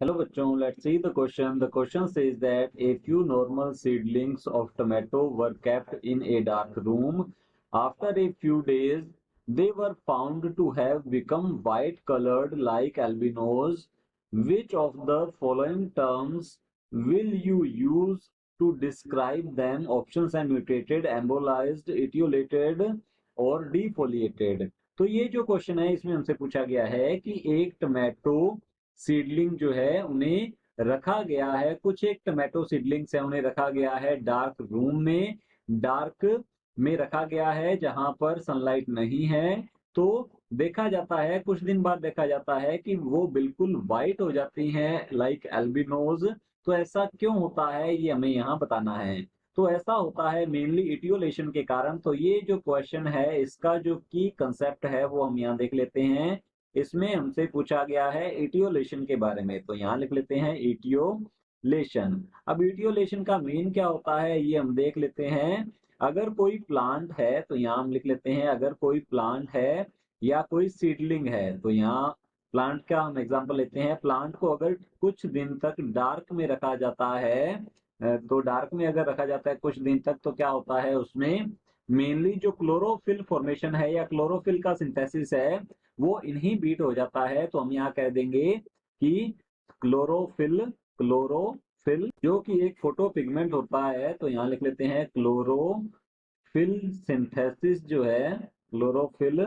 Hello bachon, let's see the question. The question says that a few normal seedlings of tomato were kept in a dark room. After a few days, they were found to have become white colored like albinos. Which of the following terms will you use to describe them? Options are mutated, embolized, etiolated और defoliated. तो ये जो question है इसमें हमसे पूछा गया है कि एक टमाटो सीडलिंग जो है उन्हें रखा गया है, कुछ एक टमाटो सीडलिंग्स है उन्हें रखा गया है डार्क रूम में, डार्क में रखा गया है जहां पर सनलाइट नहीं है। तो देखा जाता है कुछ दिन बाद देखा जाता है कि वो बिल्कुल वाइट हो जाती हैं लाइक एल्बिनोज। तो ऐसा क्यों होता है ये हमें यहाँ बताना है। तो ऐसा होता है मेनली इटियोलेशन के कारण। तो ये जो क्वेश्चन है इसका जो की कंसेप्ट है वो हम यहाँ देख लेते हैं। इसमें हमसे पूछा गया है इटियोलेशन के बारे में, तो यहाँ लिख लेते हैं इटियोलेशन। अब इटियोलेशन का मीन क्या होता है ये हम देख लेते हैं। अगर कोई प्लांट है तो यहाँ हम लिख लेते हैं, अगर कोई प्लांट है या कोई सीडलिंग है तो यहाँ प्लांट का हम एग्जांपल लेते हैं। प्लांट को अगर कुछ दिन तक डार्क में रखा जाता है, तो डार्क में अगर रखा जाता है कुछ दिन तक तो क्या होता है उसमें मेनली जो क्लोरोफिल फॉर्मेशन है या क्लोरोफिल का सिंथेसिस है वो इनहिबिट हो जाता है। तो हम यहाँ कह देंगे कि क्लोरोफिल, क्लोरोफिल जो कि एक फोटो पिगमेंट होता है, तो यहाँ लिख लेते हैं क्लोरोफिल सिंथेसिस जो है, क्लोरोफिल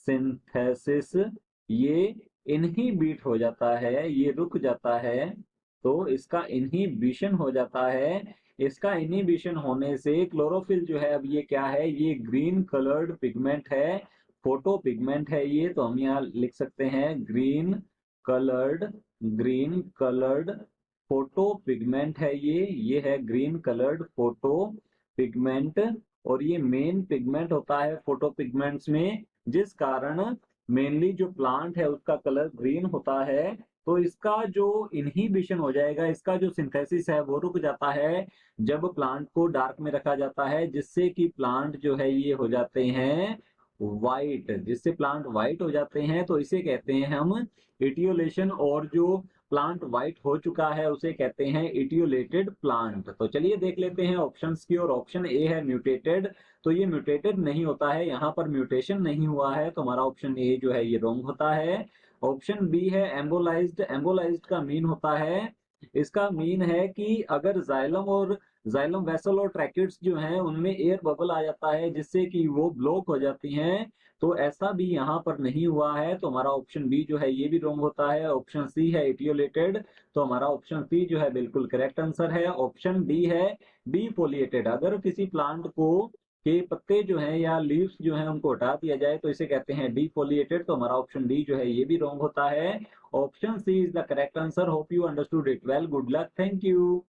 सिंथेसिस ये इनहिबिट हो जाता है, ये रुक जाता है। तो इसका इनहिबिशन हो जाता है। इसका इनहिबिशन होने से क्लोरोफिल जो है, अब ये क्या है, ये ग्रीन कलर्ड पिगमेंट है, फोटो पिगमेंट है ये। तो हम यहाँ लिख सकते हैं green coloured, green coloured photo pigment है ये है ग्रीन कलर्ड फोटो पिगमेंट। और ये मेन पिगमेंट होता है फोटो पिगमेंट्स में, जिस कारण मेनली जो प्लांट है उसका कलर ग्रीन होता है। तो इसका जो इनहिबिशन हो जाएगा, इसका जो सिंथेसिस है वो रुक जाता है जब प्लांट को डार्क में रखा जाता है, जिससे कि प्लांट जो है ये हो जाते हैं वाइट, जिससे प्लांट वाइट हो जाते हैं। तो इसे कहते हैं हम इटियोलेशन। और जो प्लांट वाइट हो चुका है उसे कहते हैं इटियोलेटेड प्लांट। तो चलिए देख लेते हैं ऑप्शंस की। और ऑप्शन ए है म्यूटेटेड, तो ये म्यूटेटेड नहीं होता है, यहाँ पर म्यूटेशन नहीं हुआ है, तो हमारा ऑप्शन ए जो है ये रॉन्ग होता है। ऑप्शन बी है एम्बोलाइज्ड। एम्बोलाइज्ड का मीन होता है, इसका मीन है कि अगर जाइलम और जाइलम वेसल और ट्रैकेट्स जो हैं उनमें एयर बबल आ जाता है जिससे कि वो ब्लॉक हो जाती हैं। तो ऐसा भी यहाँ पर नहीं हुआ है, तो हमारा ऑप्शन बी जो है ये भी रॉन्ग होता है। ऑप्शन सी है इटियोलेटेड, तो हमारा ऑप्शन सी जो है बिल्कुल करेक्ट आंसर है। ऑप्शन डी है डीफोलिएटेड। अगर किसी प्लांट को के पत्ते जो हैं या लीव्स जो हैं उनको हटा दिया जाए तो इसे कहते हैं डीफोलिएटेड, तो हमारा ऑप्शन डी जो है ये भी रॉन्ग होता है। Option C is the correct answer. Hope you understood it well. Good luck, thank you.